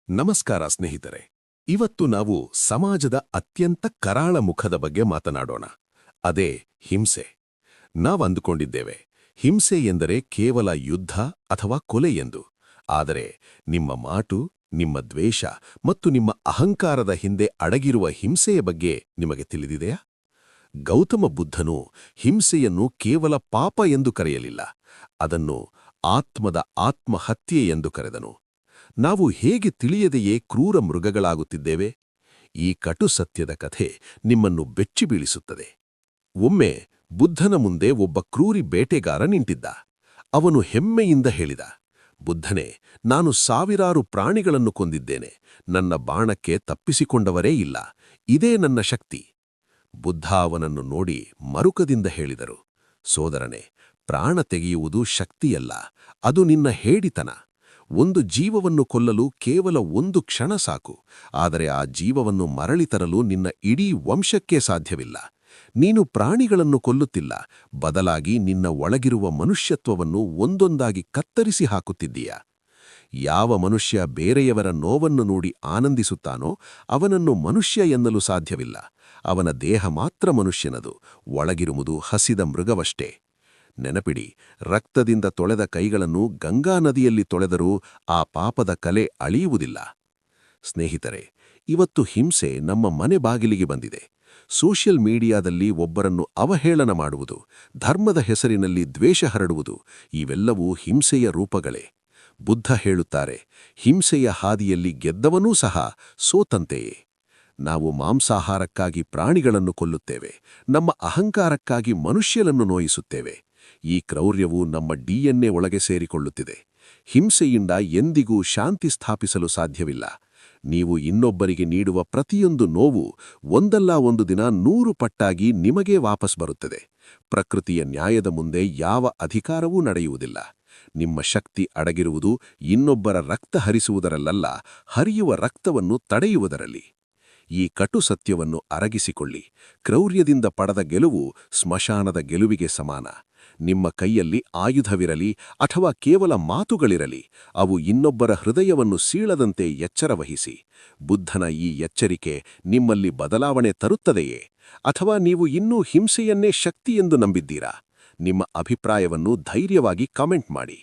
ನಮಸ್ಕಾರ ಸ್ನೇಹಿತರೆ. ಇವತ್ತು ನಾವು ಸಮಾಜದ ಅತ್ಯಂತ ಕರಾಳ ಮುಖದ ಬಗ್ಗೆ ಮಾತನಾಡೋಣ. ಅದೇ ಹಿಂಸೆ. ನಾವಂದುಕೊಂಡಿದ್ದೇವೆ ಹಿಂಸೆ ಎಂದರೆ ಕೇವಲ ಯುದ್ಧ ಅಥವಾ ಕೊಲೆ ಎಂದು. ಆದರೆ ನಿಮ್ಮ ಮಾಟು, ನಿಮ್ಮ ದ್ವೇಷ ಮತ್ತು ನಿಮ್ಮ ಅಹಂಕಾರದ ಹಿಂದೆ ಅಡಗಿರುವ ಹಿಂಸೆಯ ಬಗ್ಗೆ ನಿಮಗೆ ತಿಳಿದಿದೆಯಾ? ಗೌತಮ ಬುದ್ಧನು ಹಿಂಸೆಯನ್ನು ಕೇವಲ ಪಾಪ ಎಂದು ಕರೆಯಲಿಲ್ಲ, ಅದನ್ನು ಆತ್ಮದ ಆತ್ಮಹತ್ಯೆ ಎಂದು ಕರೆದನು. ನಾವು ಹೇಗೆ ತಿಳಿಯದೆಯೇ ಕ್ರೂರ ಮೃಗಗಳಾಗುತ್ತಿದ್ದೇವೆ? ಈ ಕಟು ಸತ್ಯದ ಕಥೆ ನಿಮ್ಮನ್ನು ಬೆಚ್ಚಿಬೀಳಿಸುತ್ತದೆ. ಒಮ್ಮೆ ಬುದ್ಧನ ಮುಂದೆ ಒಬ್ಬ ಕ್ರೂರಿ ಬೇಟೆಗಾರ ನಿಂತಿದ್ದ. ಅವನು ಹೆಮ್ಮೆಯಿಂದ ಹೇಳಿದ, ಬುದ್ಧನೇ, ನಾನು ಸಾವಿರಾರು ಪ್ರಾಣಿಗಳನ್ನು ಕೊಂದಿದ್ದೇನೆ. ನನ್ನ ಬಾಣಕ್ಕೆ ತಪ್ಪಿಸಿಕೊಂಡವರೇ ಇಲ್ಲ. ಇದೇ ನನ್ನ ಶಕ್ತಿ. ಬುದ್ಧ ಅವನನ್ನು ನೋಡಿ ಮರುಕದಿಂದ ಹೇಳಿದರು, ಸೋದರನೇ, ಪ್ರಾಣ ತೆಗೆಯುವುದು ಶಕ್ತಿಯಲ್ಲ, ಅದು ನಿನ್ನ ಹೇಡಿತನ. ಒಂದು ಜೀವವನ್ನು ಕೊಲ್ಲಲು ಕೇವಲ ಒಂದು ಕ್ಷಣ ಸಾಕು, ಆದರೆ ಆ ಜೀವವನ್ನು ಮರಳಿ ತರಲು ನಿನ್ನ ಇಡೀ ವಂಶಕ್ಕೆ ಸಾಧ್ಯವಿಲ್ಲ. ನೀನು ಪ್ರಾಣಿಗಳನ್ನು ಕೊಲ್ಲುತ್ತಿಲ್ಲ, ಬದಲಾಗಿ ನಿನ್ನ ಒಳಗಿರುವ ಮನುಷ್ಯತ್ವವನ್ನು ಒಂದೊಂದಾಗಿ ಕತ್ತರಿಸಿ ಹಾಕುತ್ತಿದ್ದೀಯ. ಯಾವ ಮನುಷ್ಯ ಬೇರೆಯವರ ನೋವನ್ನು ನೋಡಿ ಆನಂದಿಸುತ್ತಾನೋ ಅವನನ್ನು ಮನುಷ್ಯ ಎನ್ನಲು ಸಾಧ್ಯವಿಲ್ಲ. ಅವನ ದೇಹ ಮಾತ್ರ ಮನುಷ್ಯನದು, ಒಳಗಿರುವುದು ಹಸಿದ ಮೃಗವಷ್ಟೇ. ನೆನಪಿಡಿ, ರಕ್ತದಿಂದ ತೊಳೆದ ಕೈಗಳನ್ನು ಗಂಗಾ ನದಿಯಲ್ಲಿ ತೊಳೆದರೂ ಆ ಪಾಪದ ಕಲೆ ಅಳಿಯುವುದಿಲ್ಲ. ಸ್ನೇಹಿತರೆ, ಇವತ್ತು ಹಿಂಸೆ ನಮ್ಮ ಮನೆ ಬಾಗಿಲಿಗೆ ಬಂದಿದೆ. ಸೋಷಿಯಲ್ ಮೀಡಿಯಾದಲ್ಲಿ ಒಬ್ಬರನ್ನು ಅವಹೇಳನ ಮಾಡುವುದು, ಧರ್ಮದ ಹೆಸರಿನಲ್ಲಿ ದ್ವೇಷ ಹರಡುವುದು, ಇವೆಲ್ಲವೂ ಹಿಂಸೆಯ ರೂಪಗಳೇ. ಬುದ್ಧ ಹೇಳುತ್ತಾರೆ, ಹಿಂಸೆಯ ಹಾದಿಯಲ್ಲಿ ಗೆದ್ದವನೂ ಸಹ ಸೋತಂತೆಯೇ. ನಾವು ಮಾಂಸಾಹಾರಕ್ಕಾಗಿ ಪ್ರಾಣಿಗಳನ್ನು ಕೊಲ್ಲುತ್ತೇವೆ, ನಮ್ಮ ಅಹಂಕಾರಕ್ಕಾಗಿ ಮನುಷ್ಯರನ್ನು ನೋಯಿಸುತ್ತೇವೆ. ಈ ಕ್ರೌರ್ಯವು ನಮ್ಮ DNA ಒಳಗೆ ಸೇರಿಕೊಳ್ಳುತ್ತಿದೆ. ಹಿಂಸೆಯಿಂದ ಎಂದಿಗೂ ಶಾಂತಿ ಸ್ಥಾಪಿಸಲು ಸಾಧ್ಯವಿಲ್ಲ. ನೀವು ಇನ್ನೊಬ್ಬರಿಗೆ ನೀಡುವ ಪ್ರತಿಯೊಂದು ನೋವು ಒಂದಲ್ಲ ಒಂದು ದಿನ 100 ಪಟ್ಟಾಗಿ ನಿಮಗೇ ವಾಪಸ್ ಬರುತ್ತದೆ. ಪ್ರಕೃತಿಯ ನ್ಯಾಯದ ಮುಂದೆ ಯಾವ ಅಧಿಕಾರವೂ ನಡೆಯುವುದಿಲ್ಲ. ನಿಮ್ಮ ಶಕ್ತಿ ಅಡಗಿರುವುದು ಇನ್ನೊಬ್ಬರ ರಕ್ತ ಹರಿಸುವುದರಲ್ಲ, ಹರಿಯುವ ರಕ್ತವನ್ನು ತಡೆಯುವುದರಲ್ಲಿ. ಈ ಕಟು ಸತ್ಯವನ್ನು ಅರಗಿಸಿಕೊಳ್ಳಿ. ಕ್ರೌರ್ಯದಿಂದ ಪಡೆದ ಗೆಲುವು ಸ್ಮಶಾನದ ಗೆಲುವಿಗೆ ಸಮಾನ. ನಿಮ್ಮ ಕೈಯಲ್ಲಿ ಆಯುಧವಿರಲಿ ಅಥವಾ ಕೇವಲ ಮಾತುಗಳಿರಲಿ, ಅವು ಇನ್ನೊಬ್ಬರ ಹೃದಯವನ್ನು ಸೀಳದಂತೆ ಎಚ್ಚರವಹಿಸಿ. ಬುದ್ಧನ ಈ ಎಚ್ಚರಿಕೆ ನಿಮ್ಮಲ್ಲಿ ಬದಲಾವಣೆ ತರುತ್ತದೆಯೇ? ಅಥವಾ ನೀವು ಇನ್ನೂ ಹಿಂಸೆಯನ್ನೇ ಶಕ್ತಿ ಎಂದು ನಂಬಿದ್ದೀರಾ? ನಿಮ್ಮ ಅಭಿಪ್ರಾಯವನ್ನು ಧೈರ್ಯವಾಗಿ ಕಾಮೆಂಟ್ ಮಾಡಿ.